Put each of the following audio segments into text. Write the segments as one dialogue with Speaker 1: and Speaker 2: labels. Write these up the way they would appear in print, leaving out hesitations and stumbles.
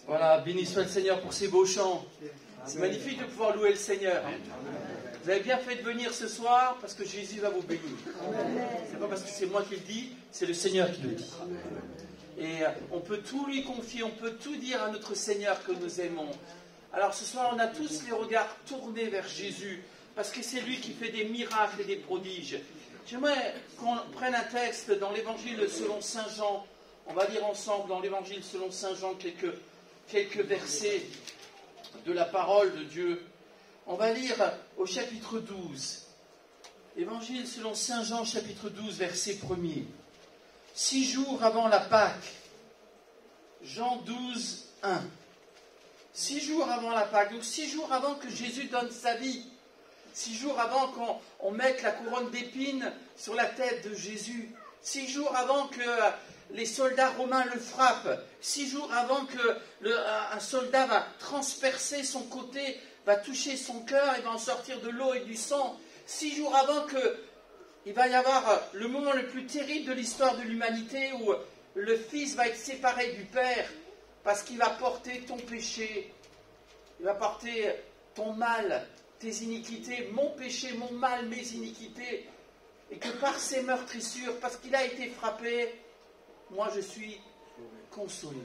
Speaker 1: Voilà, béni soit le Seigneur pour ces beaux chants. C'est magnifique de pouvoir louer le Seigneur. Vous avez bien fait de venir ce soir parce que Jésus va vous bénir. C'est pas parce que c'est moi qui le dis, c'est le Seigneur qui le dit. Et on peut tout lui confier, on peut tout dire à notre Seigneur que nous aimons. Alors ce soir, on a tous les regards tournés vers Jésus parce que c'est lui qui fait des miracles et des prodiges. J'aimerais qu'on prenne un texte dans l'évangile selon Saint Jean. On va lire ensemble dans l'évangile selon Saint Jean quelques versets de la parole de Dieu. On va lire au chapitre 12. Évangile selon Saint Jean, chapitre 12, verset 1er. 6 jours avant la Pâque. Jean 12, 1. 6 jours avant la Pâque. Donc 6 jours avant que Jésus donne sa vie. 6 jours avant qu'on mette la couronne d'épines sur la tête de Jésus. 6 jours avant que les soldats romains le frappent. 6 jours avant qu'un soldat va transpercer son côté, va toucher son cœur et va en sortir de l'eau et du sang. 6 jours avant qu'il va y avoir le moment le plus terrible de l'histoire de l'humanité où le Fils va être séparé du Père parce qu'il va porter ton péché, il va porter ton mal, tes iniquités, mon péché, mon mal, mes iniquités, et que par ses meurtrissures, parce qu'il a été frappé, moi je suis consolé.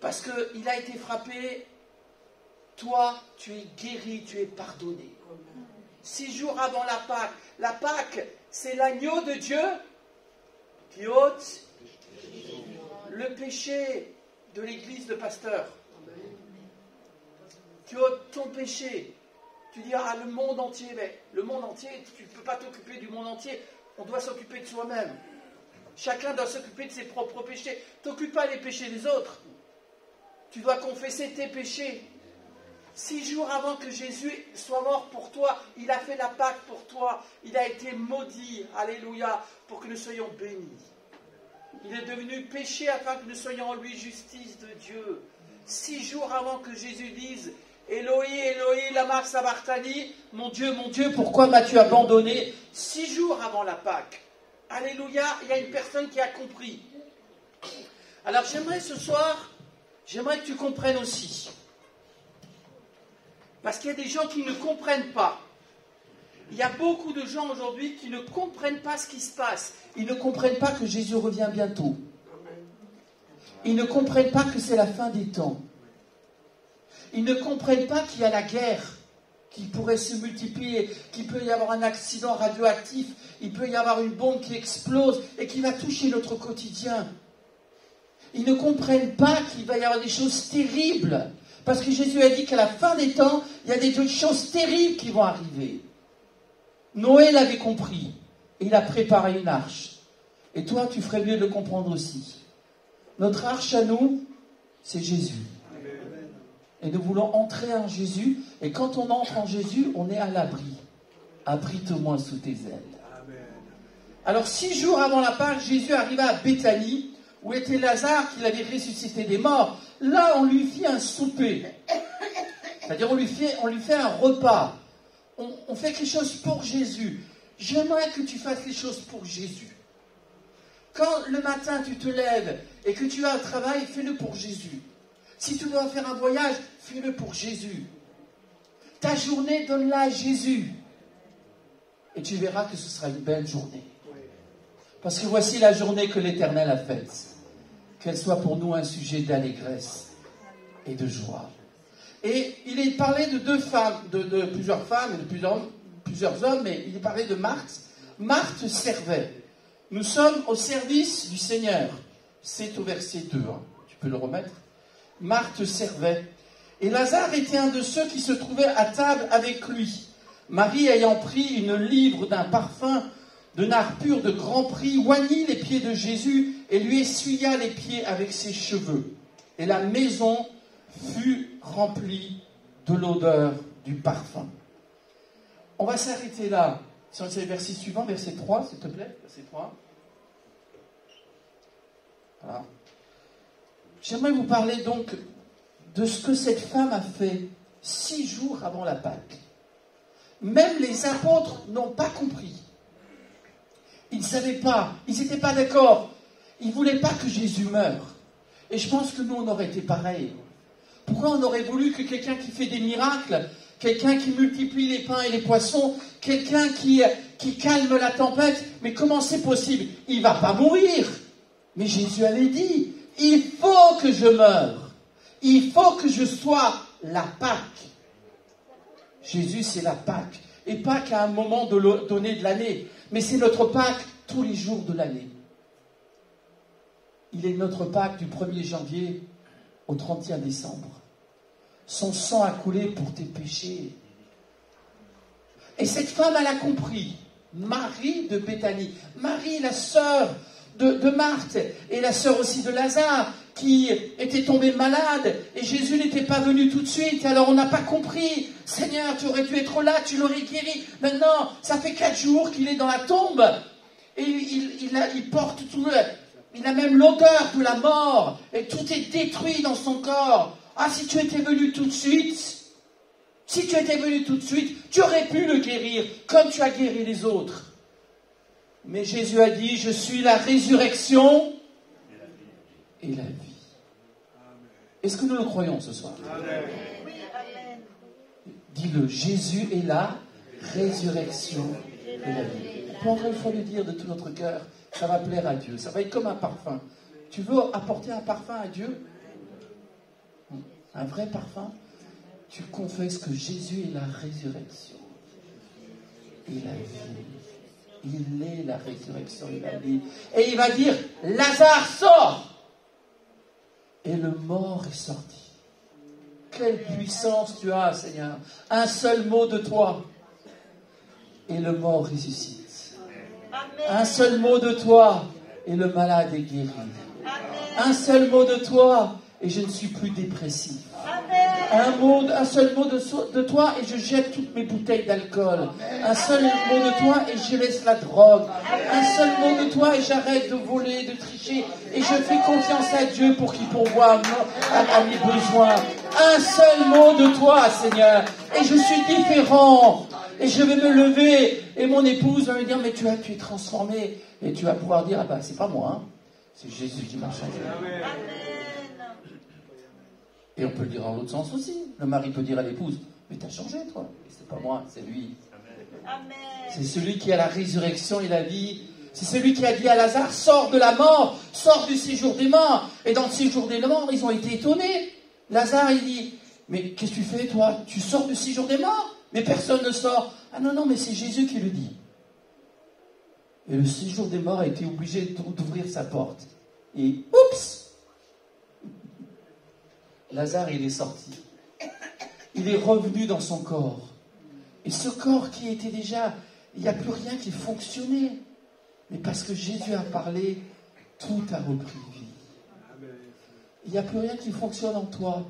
Speaker 1: Parce qu'il a été frappé, toi tu es guéri, tu es pardonné. 6 jours avant la Pâque, c'est l'agneau de Dieu qui ôte le péché de l'église de pasteur. Qui ôte ton péché. Tu dis, ah, le monde entier, mais le monde entier, tu ne peux pas t'occuper du monde entier, on doit s'occuper de soi-même. Chacun doit s'occuper de ses propres péchés. T'occupe pas des péchés des autres. Tu dois confesser tes péchés. 6 jours avant que Jésus soit mort pour toi, il a fait la Pâque pour toi. Il a été maudit, alléluia, pour que nous soyons bénis. Il est devenu péché afin que nous soyons en lui justice de Dieu. 6 jours avant que Jésus dise Eloi, Eloi, lama sabachthani, mon Dieu, pourquoi m'as-tu abandonné? 6 jours avant la Pâque. Alléluia, il y a une personne qui a compris. Alors j'aimerais ce soir, que tu comprennes aussi. Parce qu'il y a des gens qui ne comprennent pas. Il y a beaucoup de gens aujourd'hui qui ne comprennent pas ce qui se passe. Ils ne comprennent pas que Jésus revient bientôt. Ils ne comprennent pas que c'est la fin des temps. Ils ne comprennent pas qu'il y a la guerre qui pourrait se multiplier, qu'il peut y avoir un accident radioactif, il peut y avoir une bombe qui explose et qui va toucher notre quotidien. Ils ne comprennent pas qu'il va y avoir des choses terribles. Parce que Jésus a dit qu'à la fin des temps, il y a des choses terribles qui vont arriver. Noé l'avait compris. Et il a préparé une arche. Et toi, tu ferais mieux de le comprendre aussi. Notre arche à nous, c'est Jésus. Et nous voulons entrer en Jésus. Et quand on entre en Jésus, on est à l'abri. Abrite-moi sous tes ailes. Alors 6 jours avant la Pâque, Jésus arriva à Béthanie, où était Lazare, qu'il avait ressuscité des morts. Là, on lui fit un souper. C'est-à-dire, on lui fait un repas. On fait quelque chose pour Jésus. J'aimerais que tu fasses les choses pour Jésus. Quand le matin, tu te lèves et que tu as un travail, fais-le pour Jésus. Si tu dois faire un voyage, fais-le pour Jésus. Ta journée, donne-la à Jésus. Et tu verras que ce sera une belle journée. Parce que voici la journée que l'Éternel a faite. Qu'elle soit pour nous un sujet d'allégresse et de joie. Et il est parlé de 2 femmes, de plusieurs femmes et de plusieurs hommes, mais il est parlé de Marthe. Marthe servait. Nous sommes au service du Seigneur. C'est au verset 2. Tu peux le remettre. Marthe servait. Et Lazare était un de ceux qui se trouvaient à table avec lui. Marie ayant pris une livre d'un parfum de nard pur de grand prix, oignit les pieds de Jésus et lui essuya les pieds avec ses cheveux. Et la maison fut remplie de l'odeur du parfum. On va s'arrêter là. Sur le verset suivant, verset 3, s'il te plaît. Verset 3. Voilà. J'aimerais vous parler donc de ce que cette femme a fait 6 jours avant la Pâque. Même les apôtres n'ont pas compris. Ils ne savaient pas, ils n'étaient pas d'accord. Ils ne voulaient pas que Jésus meure. Et je pense que nous, on aurait été pareil. Pourquoi on aurait voulu que quelqu'un qui fait des miracles, quelqu'un qui multiplie les pains et les poissons, quelqu'un qui calme la tempête, mais comment c'est possible? Il ne va pas mourir. Mais Jésus avait dit, il faut que je meure. Il faut que je sois la Pâque. Jésus, c'est la Pâque. Et Pâque à un moment donné de l'année. Mais c'est notre Pâque tous les jours de l'année. Il est notre Pâque du 1er janvier au 31 décembre. Son sang a coulé pour tes péchés. Et cette femme, elle a compris. Marie de Béthanie. Marie, la sœur de Marthe. Et la sœur aussi de Lazare, qui était tombée malade. Et Jésus n'était pas venu tout de suite. Alors on n'a pas compris. Seigneur, tu aurais dû être là, tu l'aurais guéri. Maintenant, ça fait 4 jours qu'il est dans la tombe. Et il porte tout... Il a même l'odeur de la mort. Et tout est détruit dans son corps. Ah, si tu étais venu tout de suite, tu aurais pu le guérir, comme tu as guéri les autres. Mais Jésus a dit, je suis la résurrection et la vie. Est-ce que nous le croyons ce soir? Dis-le, Jésus est la résurrection et la vie. On peut encore une fois le dire de tout notre cœur, ça va plaire à Dieu, ça va être comme un parfum. Tu veux apporter un parfum à Dieu? Un vrai parfum? Tu confesses que Jésus est la résurrection et la vie. Il est la résurrection et la vie. Et il va dire, Lazare sort. Et le mort est sorti. Quelle puissance tu as, Seigneur. Un seul mot de toi. Et le mort ressuscite. Un seul mot de toi. Et le malade est guéri. Un seul mot de toi. Et je ne suis plus dépressif. Un seul mot de toi et je jette toutes mes bouteilles d'alcool. Un seul mot de toi et je laisse la drogue. Un seul mot de toi et j'arrête de voler, de tricher. Et je fais confiance à Dieu pour qu'il pourvoie à mes besoins. Un seul mot de toi, Seigneur. Et je suis différent. Et je vais me lever. Et mon épouse va me dire, mais tu es transformé. Et tu vas pouvoir dire, ah ben c'est pas moi, hein. C'est Jésus qui m'a changé. Et on peut le dire en l'autre sens aussi. Le mari peut dire à l'épouse, mais t'as changé toi. Et c'est pas moi, c'est lui. Amen. C'est celui qui a la résurrection et la vie. C'est celui qui a dit à Lazare, sors de la mort, sors du séjour des morts. Et dans le séjour des morts, ils ont été étonnés. Lazare, il dit, mais qu'est-ce que tu fais toi? Tu sors du séjour des morts? Mais personne ne sort. Ah non, mais c'est Jésus qui le dit. Et le séjour des morts a été obligé d'ouvrir sa porte. Et oups! Lazare, il est sorti. Il est revenu dans son corps. Et ce corps qui était déjà... Il n'y a plus rien qui fonctionnait. Mais parce que Jésus a parlé, tout a repris vie. Il n'y a plus rien qui fonctionne en toi.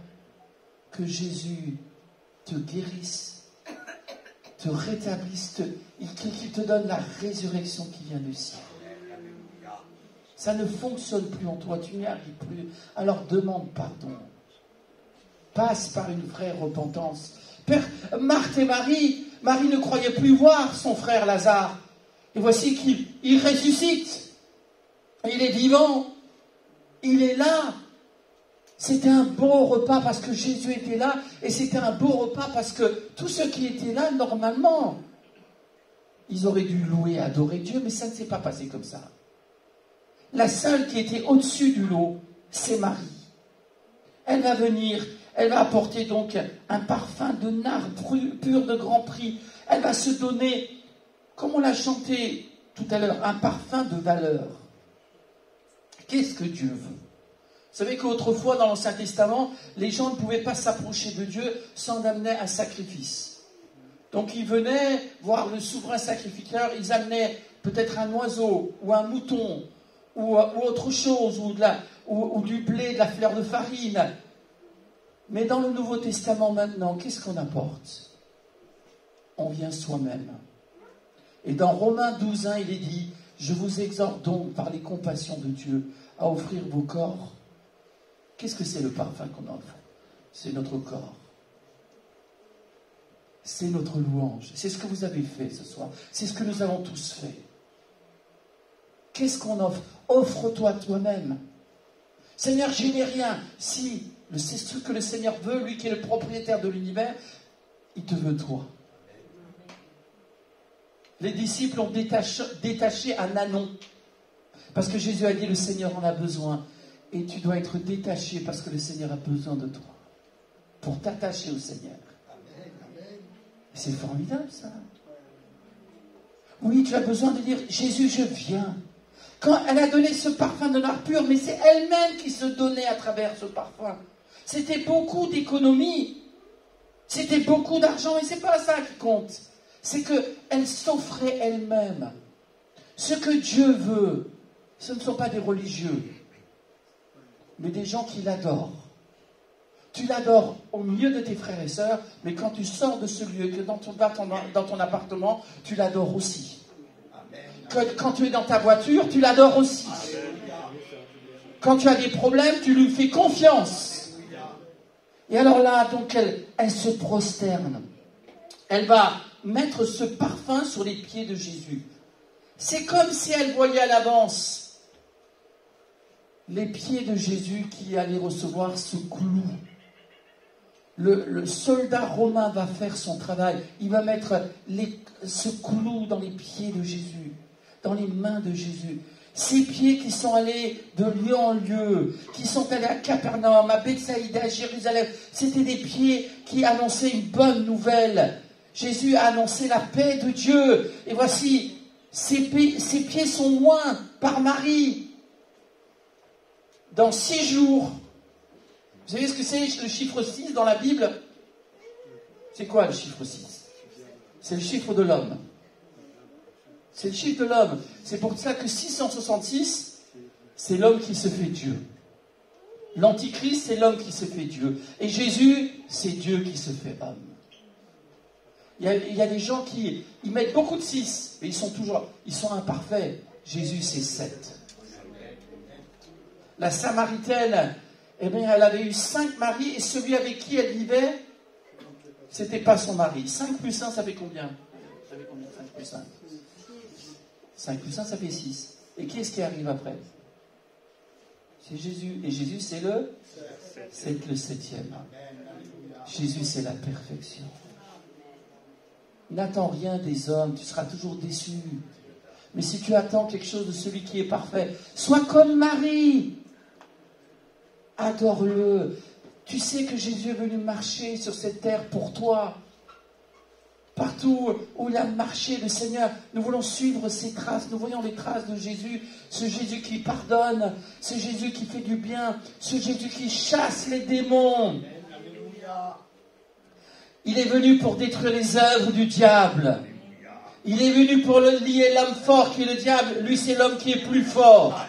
Speaker 1: Que Jésus te guérisse, te rétablisse, qu'il te donne la résurrection qui vient du ciel. Ça ne fonctionne plus en toi, tu n'y arrives plus. Alors demande pardon. Passe par une vraie repentance. Marthe et Marie ne croyaient plus voir son frère Lazare. Et voici qu'il ressuscite. Il est vivant. Il est là. C'était un beau repas parce que Jésus était là. Et c'était un beau repas parce que tous ceux qui étaient là, normalement, ils auraient dû louer et adorer Dieu. Mais ça ne s'est pas passé comme ça. La seule qui était au-dessus du lot, c'est Marie. Elle va venir... Elle va apporter donc un parfum de nard pur de grand prix. Elle va se donner, comme on l'a chanté tout à l'heure, un parfum de valeur. Qu'est-ce que Dieu veut? Vous savez qu'autrefois, dans l'Ancien Testament, les gens ne pouvaient pas s'approcher de Dieu sans amener un sacrifice. Donc ils venaient voir le souverain sacrificateur, ils amenaient peut-être un oiseau ou un mouton ou autre chose, ou du blé, de la fleur de farine. Mais dans le Nouveau Testament maintenant, qu'est-ce qu'on apporte? On vient soi-même. Et dans Romains 12:1, il est dit, je vous exhorte donc par les compassions de Dieu à offrir vos corps. Qu'est-ce que c'est le parfum qu'on offre? C'est notre corps. C'est notre louange. C'est ce que vous avez fait ce soir. C'est ce que nous avons tous fait. Qu'est-ce qu'on offre? Offre-toi toi-même. Seigneur, je n'ai rien. Si, c'est ce que le Seigneur veut, lui qui est le propriétaire de l'univers, il te veut toi. Les disciples ont détaché un anon. Parce que Jésus a dit, le Seigneur en a besoin. Et tu dois être détaché parce que le Seigneur a besoin de toi. Pour t'attacher au Seigneur. C'est formidable ça. Oui, tu as besoin de dire, Jésus, je viens. Quand elle a donné ce parfum de nard pur, mais c'est elle-même qui se donnait à travers ce parfum. C'était beaucoup d'économie. C'était beaucoup d'argent, et c'est pas ça qui compte. C'est qu'elle s'offrait elle-même. Ce que Dieu veut, ce ne sont pas des religieux, mais des gens qui l'adorent. Tu l'adores au milieu de tes frères et sœurs, mais quand tu sors de ce lieu, que dans ton appartement, tu l'adores aussi. Quand tu es dans ta voiture, tu l'adores aussi. Quand tu as des problèmes, tu lui fais confiance. Et alors là, donc, elle se prosterne. Elle va mettre ce parfum sur les pieds de Jésus. C'est comme si elle voyait à l'avance les pieds de Jésus qui allaient recevoir ce clou. Le soldat romain va faire son travail. Il va mettre ce clou dans les pieds de Jésus, dans les mains de Jésus. Ces pieds qui sont allés de lieu en lieu, qui sont allés à Capernaum, à Bethsaïda, à Jérusalem, c'était des pieds qui annonçaient une bonne nouvelle. Jésus a annoncé la paix de Dieu. Et voici, ces pieds sont moints par Marie. Dans 6 jours, vous savez ce que c'est le chiffre 6 dans la Bible? C'est quoi le chiffre 6? C'est le chiffre de l'homme. C'est le chiffre de l'homme. C'est pour ça que 666, c'est l'homme qui se fait Dieu. L'Antichrist, c'est l'homme qui se fait Dieu. Et Jésus, c'est Dieu qui se fait homme. Il y a des gens qui ils mettent beaucoup de 6, mais ils sont imparfaits. Jésus, c'est 7. La Samaritaine, eh bien, elle avait eu 5 maris, et celui avec qui elle vivait, c'était pas son mari. 5 plus 1, ça fait combien? Ça fait combien 5 plus 5? 5 plus 1, ça fait 6. Et qui est-ce qui arrive après? C'est Jésus. Et Jésus, c'est le 7e. Jésus, c'est la perfection. N'attends rien des hommes, tu seras toujours déçu. Mais si tu attends quelque chose de celui qui est parfait, sois comme Marie. Adore-le. Tu sais que Jésus est venu marcher sur cette terre pour toi. Partout où il a marché, le Seigneur, nous voulons suivre ses traces. Nous voyons les traces de Jésus. Ce Jésus qui pardonne, ce Jésus qui fait du bien, ce Jésus qui chasse les démons. Il est venu pour détruire les œuvres du diable. Il est venu pour lier l'homme fort qui est le diable. Lui, c'est l'homme qui est plus fort.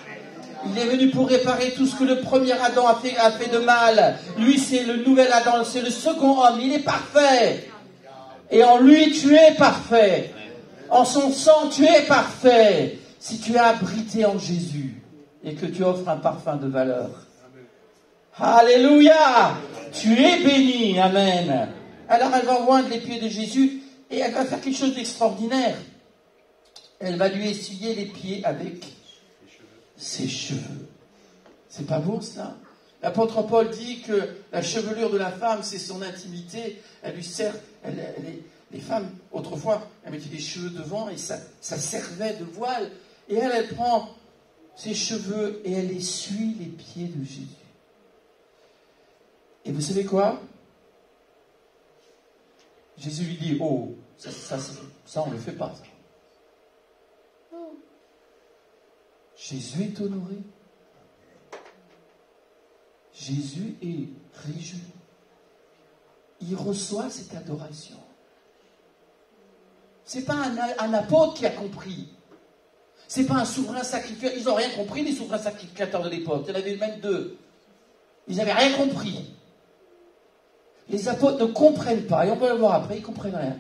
Speaker 1: Il est venu pour réparer tout ce que le premier Adam a fait de mal. Lui, c'est le nouvel Adam, c'est le second homme. Il est parfait. Et en lui, tu es parfait. En son sang, tu es parfait. Si tu es abrité en Jésus et que tu offres un parfum de valeur. Alléluia! Tu es béni. Amen. Alors, elle va oindre les pieds de Jésus et elle va faire quelque chose d'extraordinaire. Elle va lui essuyer les pieds avec ses cheveux. C'est pas beau, ça? L'apôtre Paul dit que la chevelure de la femme, c'est son intimité. Elle lui sert. Les femmes, autrefois, elles mettaient des cheveux devant et ça servait de voile. Et elle prend ses cheveux et elle essuie les pieds de Jésus. Et vous savez quoi? Jésus lui dit, oh, ça on ne le fait pas. Ça. Jésus est honoré. Jésus est réjoui. Il reçoit cette adoration. Ce n'est pas un apôtre qui a compris. Ce n'est pas un souverain sacrificateur. Ils n'ont rien compris, les souverains sacrificateurs de l'époque. Il y en avait même 2. Ils n'avaient rien compris. Les apôtres ne comprennent pas. Et on peut le voir après, ils ne comprennent rien.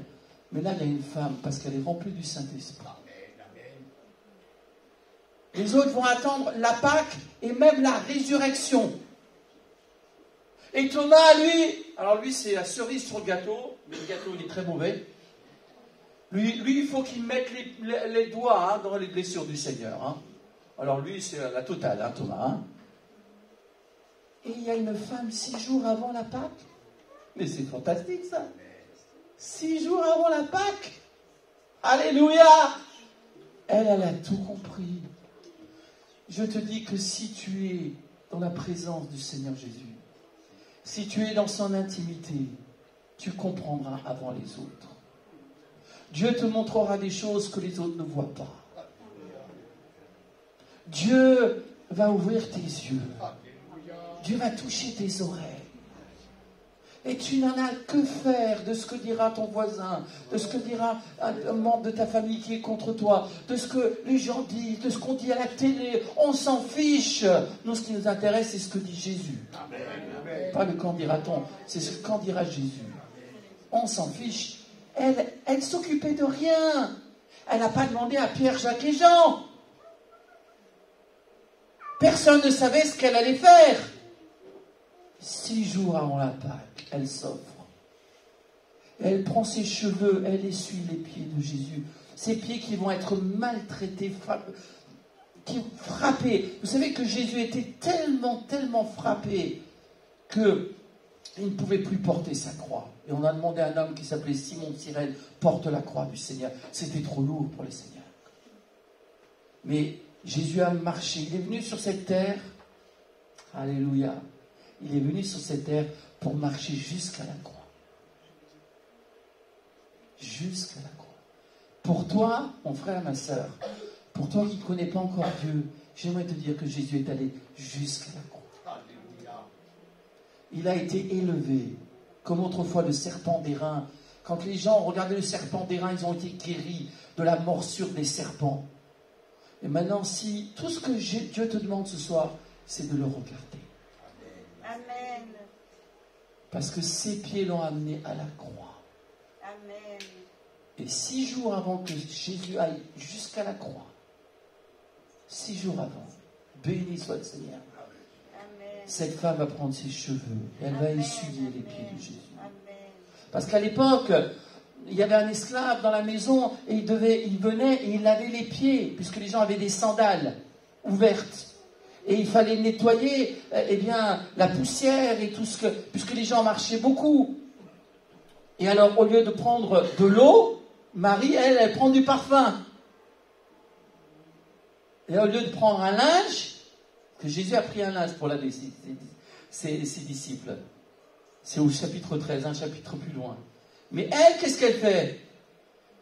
Speaker 1: Mais là, il y a une femme, parce qu'elle est remplie du Saint-Esprit. Les autres vont attendre la Pâque et même la résurrection. Et Thomas, lui, alors lui, c'est la cerise sur le gâteau, mais le gâteau, il est très mauvais. Lui il faut qu'il mette les doigts dans les blessures du Seigneur. Alors lui, c'est la totale, Thomas. Et il y a une femme 6 jours avant la Pâque. Mais c'est fantastique ça. 6 jours avant la Pâque. Alléluia. Elle a tout compris. Je te dis que si tu es dans la présence du Seigneur Jésus, si tu es dans son intimité, tu comprendras avant les autres. Dieu te montrera des choses que les autres ne voient pas. Dieu va ouvrir tes yeux. Dieu va toucher tes oreilles. Et tu n'en as que faire de ce que dira ton voisin, de ce que dira un membre de ta famille qui est contre toi, de ce que les gens disent, de ce qu'on dit à la télé. On s'en fiche. Nous, ce qui nous intéresse, c'est ce que dit Jésus. Pas le quand dira-t-on, c'est ce qu'en dira Jésus. On s'en fiche. Elle s'occupait de rien. Elle n'a pas demandé à Pierre, Jacques et Jean. Personne ne savait ce qu'elle allait faire. 6 jours avant la Pâque, elle s'offre. Elle prend ses cheveux, elle essuie les pieds de Jésus. Ces pieds qui vont être maltraités, frappés. Vous savez que Jésus était tellement frappé qu'il ne pouvait plus porter sa croix. Et on a demandé à un homme qui s'appelait Simon de Cyrène, porte la croix du Seigneur. C'était trop lourd pour le Seigneur. Mais Jésus a marché. Il est venu sur cette terre. Alléluia. Il est venu sur cette terre pour marcher jusqu'à la croix. Jusqu'à la croix. Pour toi, mon frère, ma soeur, pour toi qui ne connais pas encore Dieu, j'aimerais te dire que Jésus est allé jusqu'à la croix. Il a été élevé, comme autrefois le serpent d'airain. Quand les gens regardaient le serpent d'airain, ils ont été guéris de la morsure des serpents. Et maintenant, si tout ce que Dieu te demande ce soir, c'est de le regarder.
Speaker 2: Amen.
Speaker 1: Parce que ses pieds l'ont amené à la croix.
Speaker 2: Amen.
Speaker 1: Et 6 jours avant que Jésus aille jusqu'à la croix, 6 jours avant, béni soit le Seigneur,
Speaker 2: Amen.
Speaker 1: cette femme va prendre ses cheveux et elle va essuyer les pieds de Jésus.
Speaker 2: Amen.
Speaker 1: Parce qu'à l'époque, il y avait un esclave dans la maison et il venait et il lavait les pieds, puisque les gens avaient des sandales ouvertes. Et il fallait nettoyer la poussière et tout ce que... Puisque les gens marchaient beaucoup. Et alors, au lieu de prendre de l'eau, Marie, elle prend du parfum. Et au lieu de prendre un linge, que Jésus a pris un linge pour laver ses disciples. C'est au chapitre 13, un chapitre plus loin. Mais elle, qu'est-ce qu'elle fait?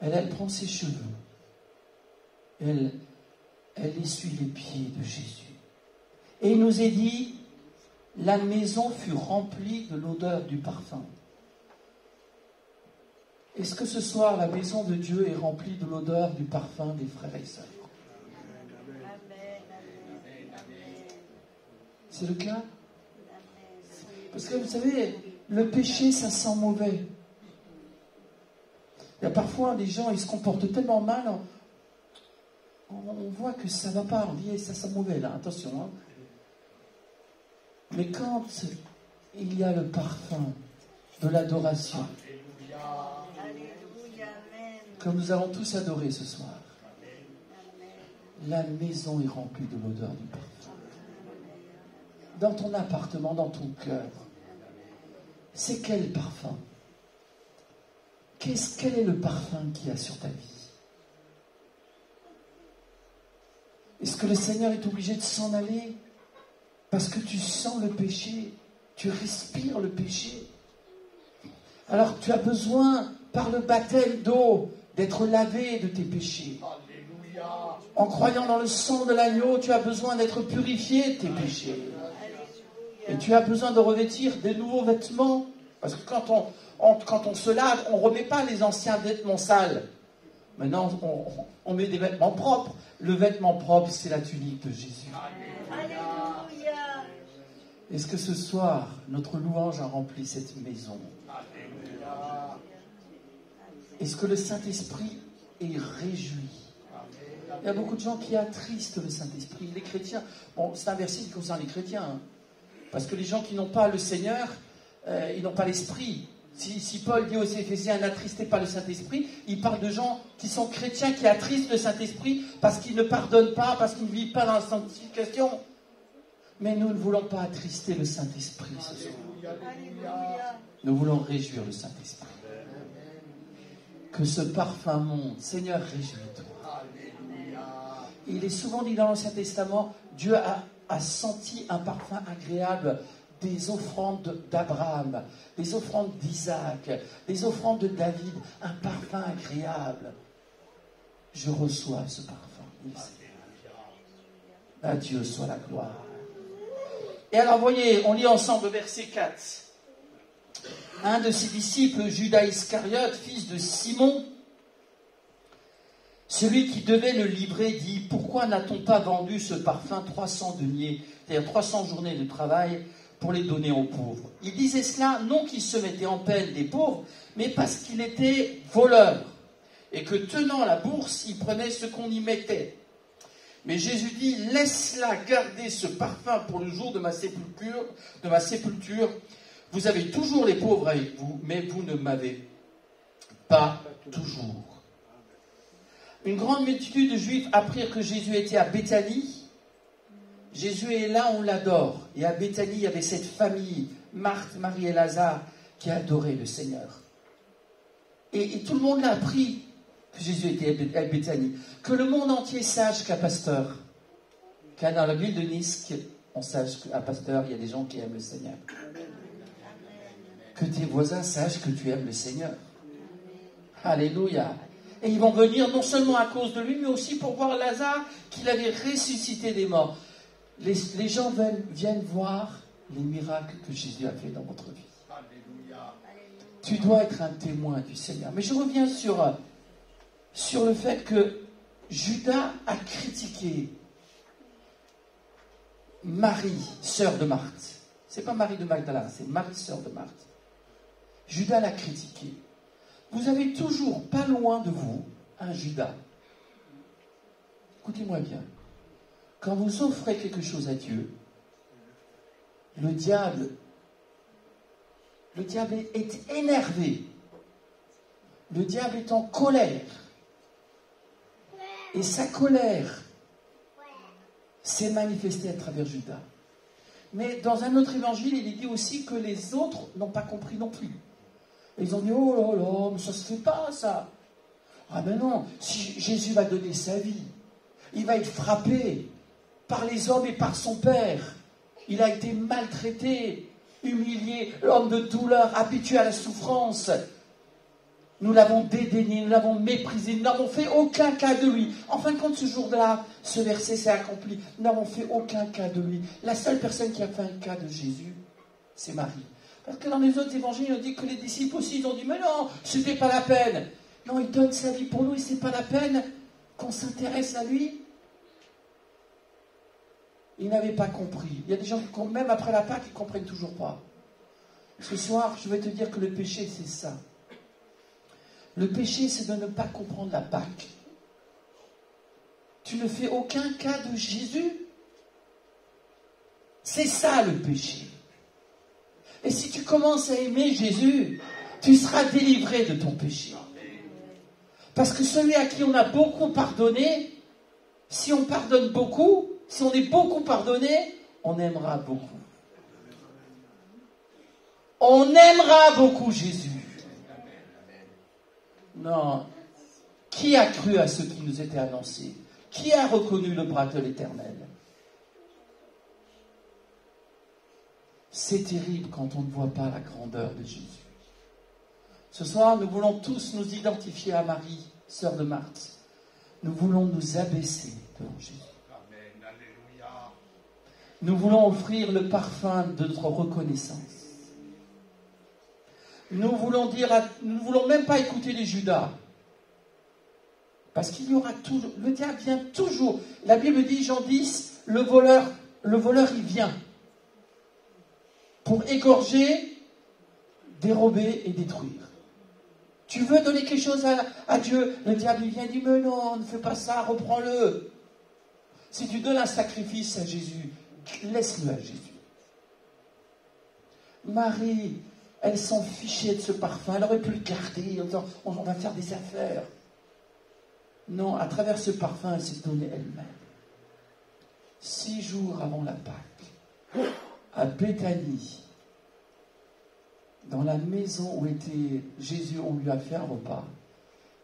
Speaker 1: Elle prend ses cheveux. Elle essuie les pieds de Jésus. Et il nous est dit, la maison fut remplie de l'odeur du parfum. Est-ce que ce soir, la maison de Dieu est remplie de l'odeur du parfum des frères et sœurs? C'est le cas? Parce que vous savez, le péché, ça sent mauvais. Il y a parfois des gens, ils se comportent tellement mal, on voit que ça ne va pas, on dit, ça sent mauvais là, attention. Hein. Mais quand il y a le parfum de l'adoration, comme nous avons tous adoré ce soir, la maison est remplie de l'odeur du parfum. Dans ton appartement, dans ton cœur, c'est quel parfum? Quel est le parfum qu'il y a sur ta vie? Est-ce que le Seigneur est obligé de s'en aller parce que tu sens le péché, tu respires le péché? Alors tu as besoin, par le baptême d'eau, d'être lavé de tes péchés. En croyant dans le sang de l'agneau, tu as besoin d'être purifié de tes péchés. Et tu as besoin de revêtir des nouveaux vêtements. Parce que quand on se lave, on ne remet pas les anciens vêtements sales. Maintenant, on met des vêtements propres. Le vêtement propre, c'est la tunique de Jésus.
Speaker 2: Alléluia.
Speaker 1: Est-ce que ce soir, notre louange a rempli cette maison? Est-ce que le Saint-Esprit est réjoui? Il y a beaucoup de gens qui attristent le Saint-Esprit. Les chrétiens, bon, c'est un verset qui concerne les chrétiens. Hein, parce que les gens qui n'ont pas le Seigneur, ils n'ont pas l'Esprit. Si Paul dit aux Éphésiens, n'attristez pas le Saint-Esprit, il parle de gens qui sont chrétiens, qui attristent le Saint-Esprit parce qu'ils ne pardonnent pas, parce qu'ils ne vivent pas dans la sanctification. Mais nous ne voulons pas attrister le Saint-Esprit ce soir.
Speaker 2: Alléluia.
Speaker 1: Nous voulons réjouir le Saint-Esprit. Que ce parfum monte. Seigneur, réjouis-toi. Il est souvent dit dans l'Ancien Testament, Dieu a senti un parfum agréable des offrandes d'Abraham, des offrandes d'Isaac, des offrandes de David, un parfum agréable. Je reçois ce parfum. À Dieu soit la gloire. Et alors, voyez, on lit ensemble verset 4. Un de ses disciples, Judas Iscariote, fils de Simon, celui qui devait le livrer, dit: pourquoi n'a-t-on pas vendu ce parfum 300 deniers, c'est-à-dire 300 journées de travail, pour les donner aux pauvres? Il disait cela non qu'il se mettait en peine des pauvres, mais parce qu'il était voleur, et que tenant la bourse, il prenait ce qu'on y mettait. Mais Jésus dit: laisse-la garder ce parfum pour le jour de ma sépulture. Vous avez toujours les pauvres avec vous, mais vous ne m'avez pas toujours. Une grande multitude de Juifs apprirent que Jésus était à Béthanie. Jésus est là, on l'adore. Et à Béthanie, il y avait cette famille, Marthe, Marie et Lazare, qui adoraient le Seigneur. Et tout le monde l'a appris que Jésus était à Béthanie. Que le monde entier sache qu'un pasteur, qu'à dans la ville de Nice, on sache qu'un pasteur, il y a des gens qui aiment le Seigneur. Que tes voisins sachent que tu aimes le Seigneur. Alléluia. Et ils vont venir non seulement à cause de lui, mais aussi pour voir Lazare qu'il avait ressuscité des morts. Les gens viennent voir les miracles que Jésus a fait dans votre vie. Alléluia. Tu dois être un témoin du Seigneur. Mais je reviens sur le fait que Judas a critiqué Marie, sœur de Marthe. C'est pas Marie de Magdala, c'est Marie, sœur de Marthe. Judas l'a critiqué. Vous avez toujours, pas loin de vous, un Judas. Écoutez-moi bien. Quand vous offrez quelque chose à Dieu, le diable est énervé. Le diable est en colère. Et sa colère s'est manifestée à travers Judas. Mais dans un autre évangile, il est dit aussi que les autres n'ont pas compris non plus. Et ils ont dit: oh là là, mais ça ne se fait pas, ça. Ah ben non, si Jésus va donner sa vie, il va être frappé par les hommes et par son Père. Il a été maltraité, humilié, l'homme de douleur, habitué à la souffrance. Nous l'avons dédaigné, nous l'avons méprisé, nous n'avons fait aucun cas de lui. En fin de compte, ce jour-là, ce verset s'est accompli. Nous n'avons fait aucun cas de lui. La seule personne qui a fait un cas de Jésus, c'est Marie. Parce que dans les autres évangiles, on dit que les disciples aussi, ils ont dit: mais non, c'était pas la peine. Non, il donne sa vie pour nous et c'est pas la peine qu'on s'intéresse à lui. Ils n'avaient pas compris. Il y a des gens qui, même après la Pâque, ils ne comprennent toujours pas. Ce soir, je vais te dire que le péché, c'est ça. Le péché, c'est de ne pas comprendre la Pâque. Tu ne fais aucun cas de Jésus. C'est ça le péché. Et si tu commences à aimer Jésus, tu seras délivré de ton péché. Parce que celui à qui on a beaucoup pardonné, si on pardonne beaucoup, si on est beaucoup pardonné, on aimera beaucoup. On aimera beaucoup Jésus. Non. Qui a cru à ce qui nous était annoncé? Qui a reconnu le bras de l'Éternel? C'est terrible quand on ne voit pas la grandeur de Jésus. Ce soir, nous voulons tous nous identifier à Marie, sœur de Marthe. Nous voulons nous abaisser devant Jésus. Amen. Alléluia. Nous voulons offrir le parfum de notre reconnaissance. Nous voulons même pas écouter les Judas. Parce qu'il y aura toujours, le diable vient toujours. La Bible dit, Jean 10, le voleur il vient pour égorger, dérober et détruire. Tu veux donner quelque chose à Dieu, le diable il vient et dit: mais non, ne fais pas ça, reprends-le. Si tu donnes un sacrifice à Jésus, laisse-le à Jésus. Marie, elle s'en fichait de ce parfum, elle aurait pu le garder en disant: on va faire des affaires. Non, à travers ce parfum, elle s'est donnée elle-même. 6 jours avant la Pâque, à Béthanie, dans la maison où était Jésus, on lui a fait un repas.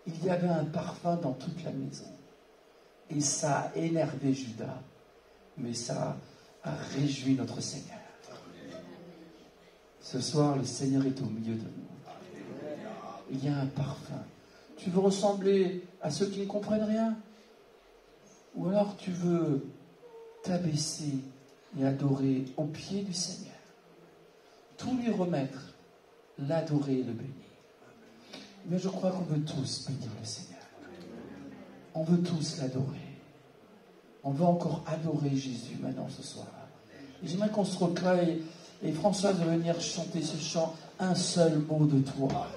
Speaker 1: Il y avait un parfum dans toute la maison. Et ça a énervé Judas, mais ça a réjoui notre Seigneur. Ce soir, le Seigneur est au milieu de nous. Il y a un parfum. Tu veux ressembler à ceux qui ne comprennent rien? Ou alors tu veux t'abaisser et adorer au pied du Seigneur? Tout lui remettre, l'adorer et le bénir. Mais je crois qu'on veut tous bénir le Seigneur. On veut tous l'adorer. On veut encore adorer Jésus maintenant ce soir. Et j'aimerais qu'on se recueille. Et Françoise va venir chanter ce chant. Un seul mot de toi.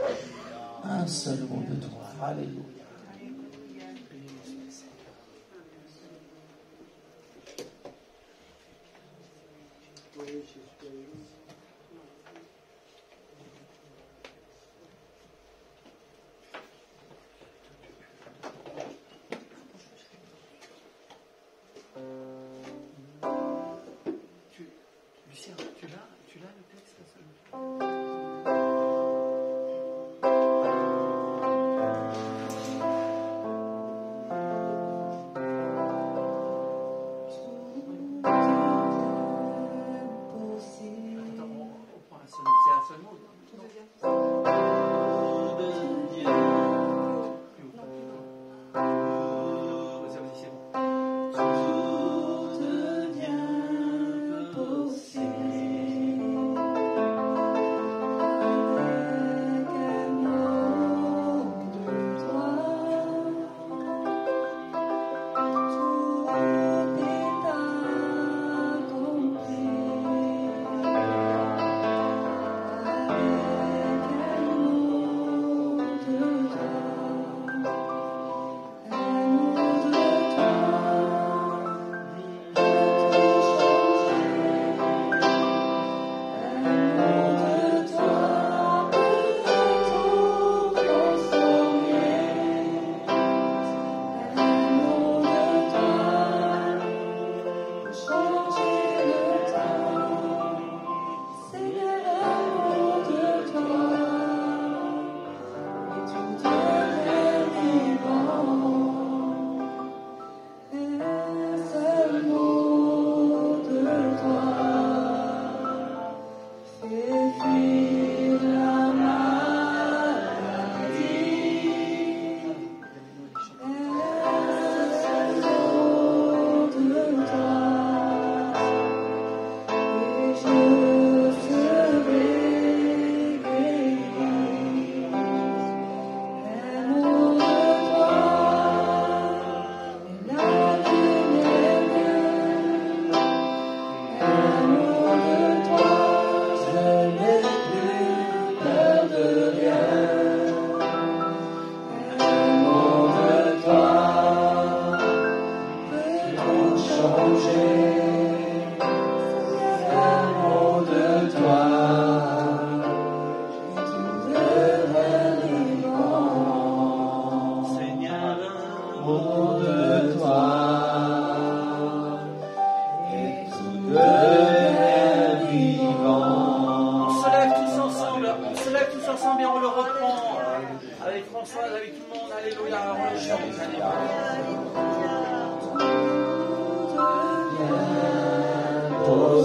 Speaker 1: Un seul mot de toi. Alléluia.
Speaker 3: Lucien, tu l'as le texte?
Speaker 4: Toi,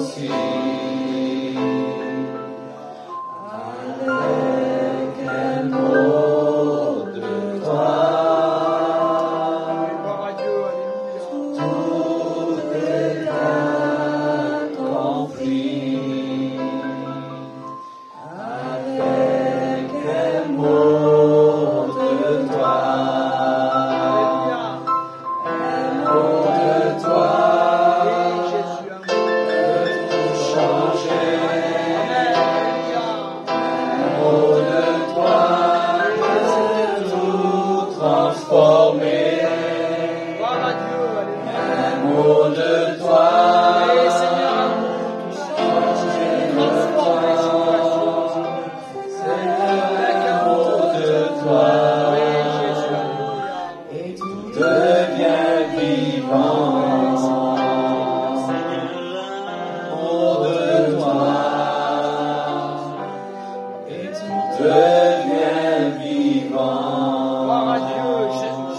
Speaker 1: deviens vivant. Gloire à Dieu.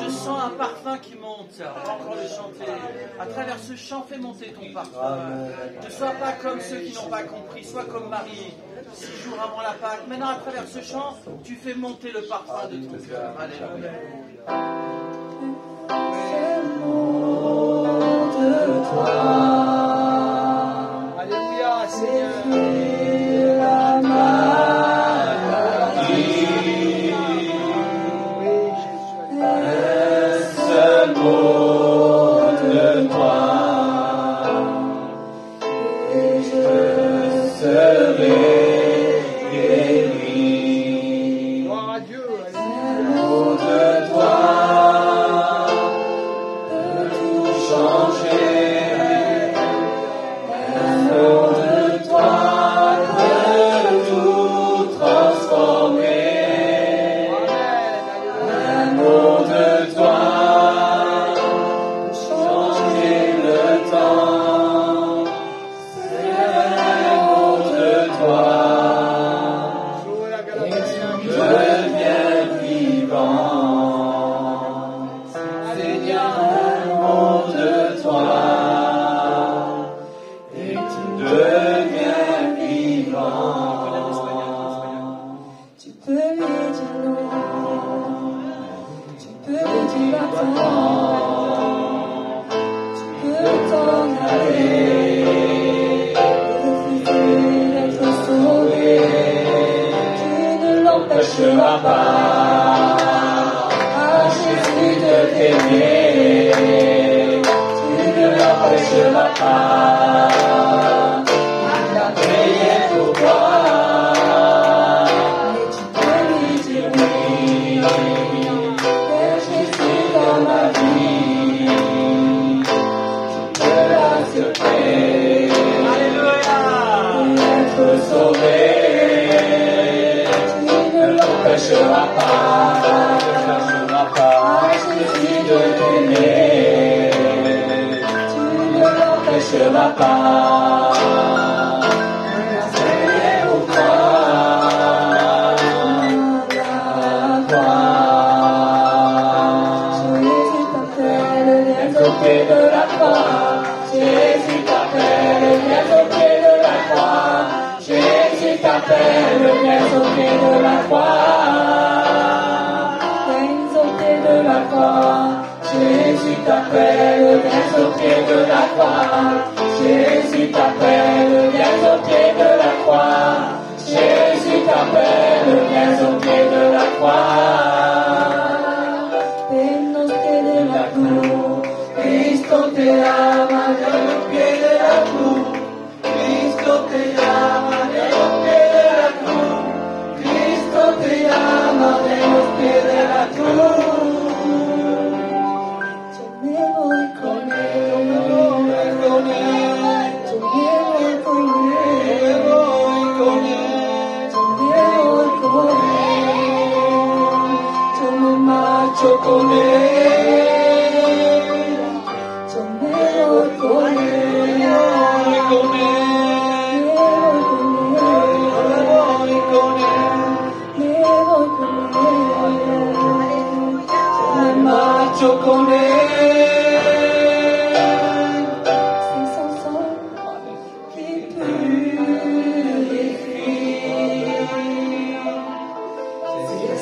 Speaker 1: Je sens un parfum qui monte. On va encore le chanter. À travers ce chant, fais monter ton parfum. Ne sois pas comme ceux qui n'ont pas compris. Sois comme Marie, 6 jours avant la Pâque. Maintenant, à travers ce chant, tu fais monter le parfum de ton cœur. Alléluia. De toi. Alléluia, Seigneur. La maladie. Oui, Jésus. Un seul mot de toi. Et je serai guéri. Gloire à Dieu. Un mot de toi.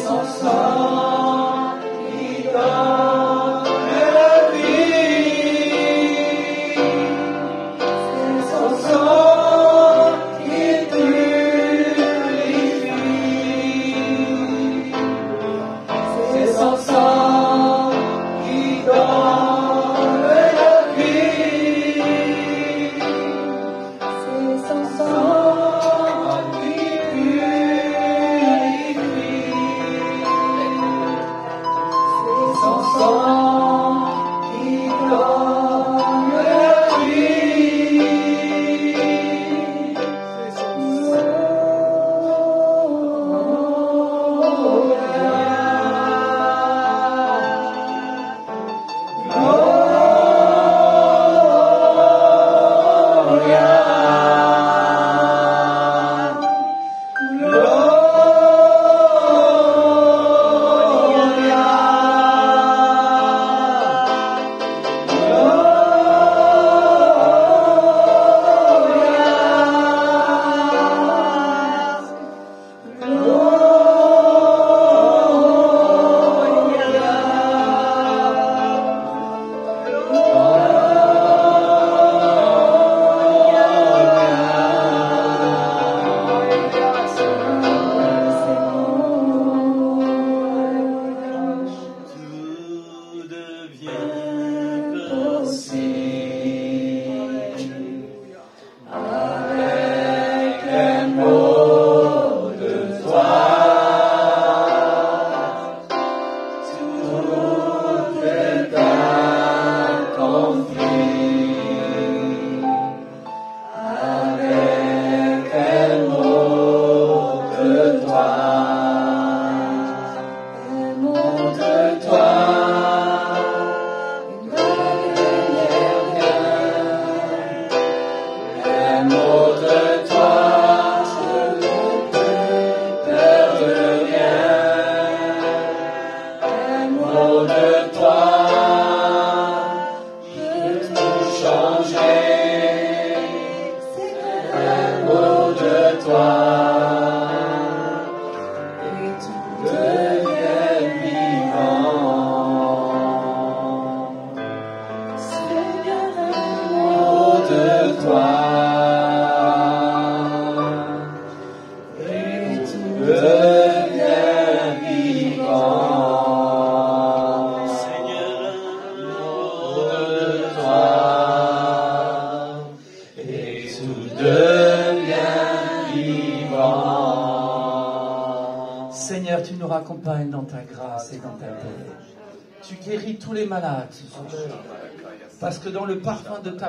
Speaker 4: Son sang qui donne
Speaker 1: et tout devient vivant. Seigneur, amour de toi, et tout devient vivant. Seigneur, amour de toi, et tout devient vivant. Seigneur, tu nous raccompagnes dans ta grâce et dans ta paix. Tu guéris tous les malades ce jour. Parce que dans le parfum de ta